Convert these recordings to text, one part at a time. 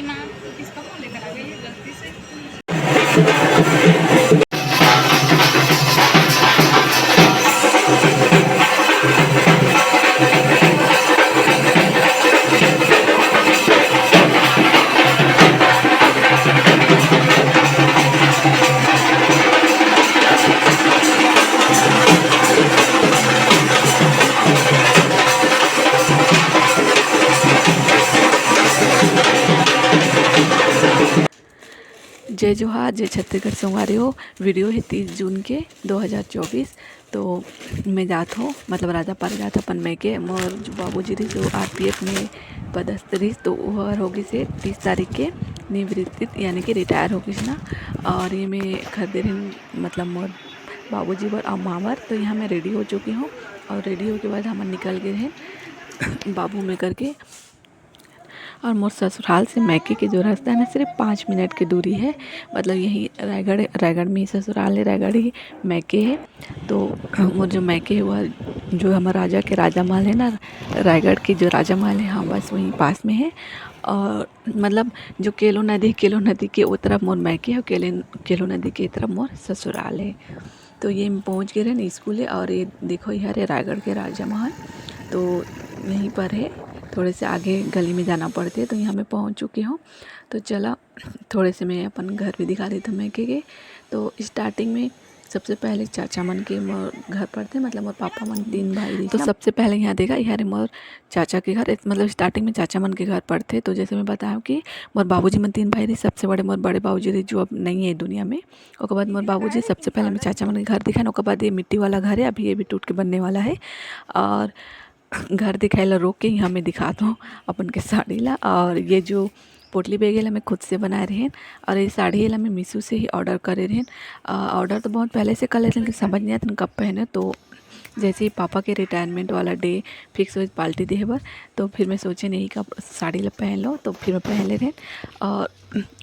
ईमान तो किसका फोन लेकर आ गई है गलती से। जय जोहार, जय छत्तीसगढ़ संगवारी हो। वीडियो है 30 जून के 2024। तो मैं जात हो मतलब राजा पार जात अपन मैं के मोर जो बाबूजी रही जो आरपीएफ में पदस्थ रही तो वह होगी से 30 तारीख के निवृत्ति यानी कि रिटायर होगी ना। और ये मैं खरीदे रही मतलब मोर बाबूजी बर और माँ बर। तो यहाँ मैं रेडी हो चुकी हूँ और रेडी हो के बाद हम निकल गए हैं बाबू में करके। और मोर ससुराल से मैके के जो रास्ता है ना सिर्फ 5 मिनट की दूरी है। मतलब यही रायगढ़ में ही ससुराल है, रायगढ़ ही मैके है। तो मोर जो मैके है वह जो हमारा राजा के राजा महल है ना, रायगढ़ की जो राजा महल है हाँ बस वहीं पास में है। और मतलब जो केलो नदी के उस तरफ मोर मैके है, केलो नदी के तरफ मोर ससुराल है। तो ये पहुँच गए रहे स्कूल है। और ये देखो यहाँ है रायगढ़ के राजा महल। तो यहीं पर है, थोड़े से आगे गली में जाना पड़ती है। तो यहाँ मैं पहुँच चुकी हूँ। तो चला थोड़े से मैं अपन घर भी दिखा रही थी मैं के। तो स्टार्टिंग में सबसे पहले चाचा मन के मोर घर पर थे, मतलब मोर पापा मन 3 भाई रही। तो सबसे पहले यहाँ देखा यहाँ मोर चाचा के घर, मतलब स्टार्टिंग में चाचा मन के घर पर थे। तो जैसे मैं बताया कि मोर बाबूजी मन 3 भाई रही, सबसे बड़े मोर बड़े बाबूजी रही जो अब नहीं है दुनिया में। उसके बाद मोर बाबूजी सबसे पहले मैं चाचा मन के घर दिखाया। उसके बाद ये मिट्टी वाला घर है, अभी ये भी टूट के बनने वाला है। और घर दिखाएला रोक के यहाँ मैं दिखाता हूँ अपन के साड़ी ला। और ये जो पोटली बैग है मैं खुद से बनाए रहे। और ये साड़ी है मैं मीशो से ही ऑर्डर करे रहे। ऑर्डर तो बहुत पहले से कर लेते लेकिन समझ नहीं आता कब पहने। तो जैसे ही पापा के रिटायरमेंट वाला डे फिक्स हुई पार्टी दे बर, तो फिर मैं सोचे नहीं कब साड़ी ला पहन लो, तो फिर मैं पहन ले रहे। और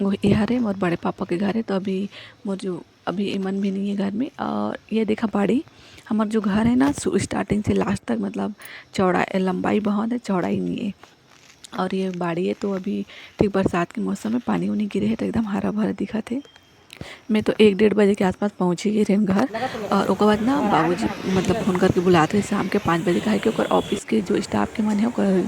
वो यहाँ है मोर बड़े पापा के घर है। तो अभी मोर जो अभी इमन भी नहीं है घर में। और ये देखा बाड़ी हमारा जो घर है ना स्टार्टिंग से लास्ट तक मतलब चौड़ाई लंबाई बहुत है, चौड़ाई नहीं है। और ये बाड़ी है तो अभी ठीक बरसात के मौसम में पानी उनी गिरे है तो एकदम हरा भरा दिखा थे। मैं तो 1-1:30 बजे के आसपास पहुँची गई रही घर। और उसके बाद ना बाबूजी मतलब फ़ोन करके बुलाते शाम के 5 बजे का कि ओकर ऑफिस के जो स्टाफ के मन है ओकर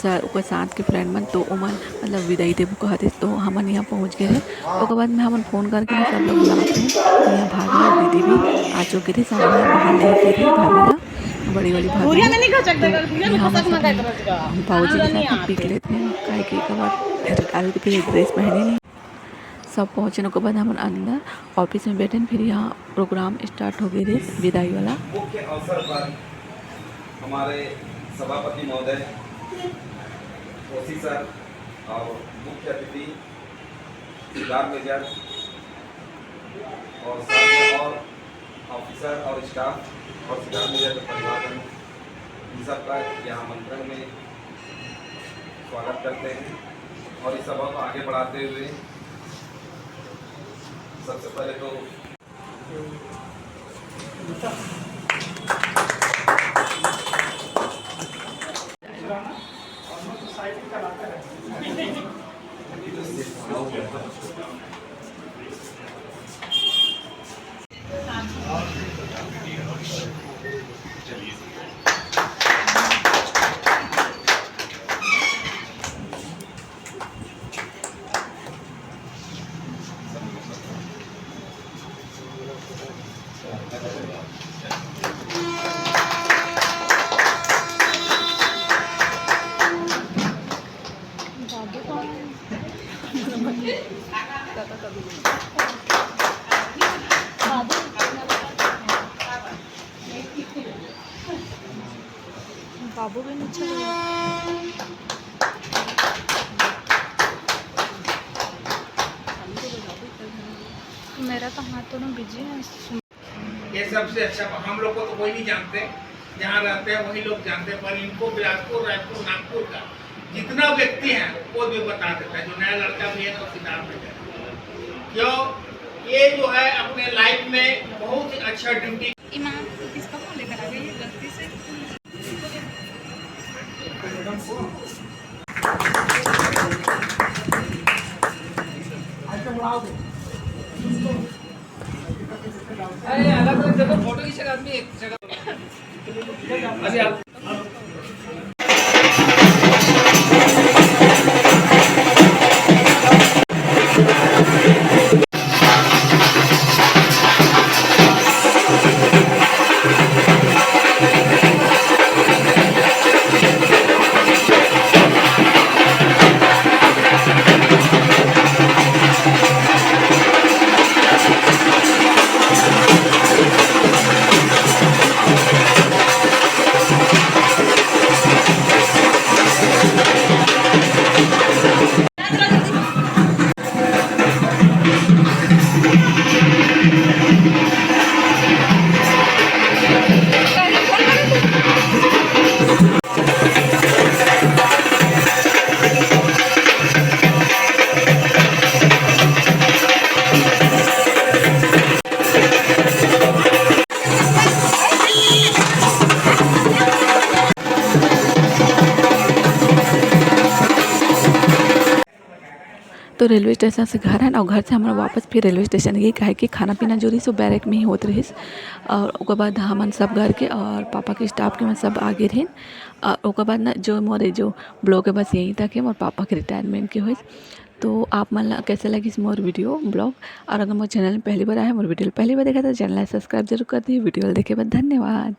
सर ओकर साथ के फ्रेंड मन तो ओमन मतलब विदाई देबू कहते। तो हमन यहाँ पहुँच गए हैं। उसके बाद में हमन फ़ोन करके ना सब लोग बुलाते हैं। तो यहाँ भाभी और दीदी भी आ चुके थे, सामने बाहर लेके रही भाभी ला, बड़ी वाली भाभी है। तो यहाँ हम बाबूजी के साथ पिक लेते हैं काहे कि एक बार रिटायर के फिर ड्रेस पहने नहीं। सब पहुँचने के बाद हम अंदर ऑफिस में बैठे, फिर यहाँ प्रोग्राम स्टार्ट हो गई थे विदाई वाला। मुख्य अवसर पर हमारे सभापति महोदय ओसी सर और मुख्य अतिथि सिद्धार्थ मेजर और साथ में और ऑफिसर और स्टाफ और सिद्धार्थ मेजर के परिवार इन सबका यहाँ आमंत्रण में स्वागत करते हैं। और इस सभा को आगे बढ़ाते हुए सबसे पहले तो बाबू भी नीचे मेरा तो हाथ तो ना बिजी है। ये सबसे अच्छा हम लोग को तो कोई नहीं जानते, जहाँ रहते हैं वही लोग जानते हैं। पर इनको बिलासपुर, रायपुर, नागपुर का जितना व्यक्ति है वो भी बता देता है। जो नया लड़का भी है ना सिद्धार्थ में क्यों ये जो है अपने लाइफ में बहुत ही अच्छा ड्यूटी। ईमान तो किसका फोन लेकर आ गई है गलती से। अरे अलग अलग जगह फोटो खींचेगा आदमी एक जगह अभी आप तो रेलवे स्टेशन से घर है और घर से हमारा वापस फिर रेलवे स्टेशन गई काहे कि खाना पीना जो रही सो बैरक में ही होत रहिस। और ओकर बाद हमन सब घर के और पापा के स्टाफ के मन सब आगे रहिन। और ओकर बाद ना जो मोरे जो ब्लॉग है बस यहीं तक है मोर पापा के रिटायरमेंट के होइस। तो आप मन ला कैसे लगी मोर वीडियो ब्लॉग, और अगर मोर चैनल में पहली बार आए मोर वीडियो पहली बार देखा तो चैनल सब्सक्राइब जरूर कर दी। वीडियो देखे बाद धन्यवाद।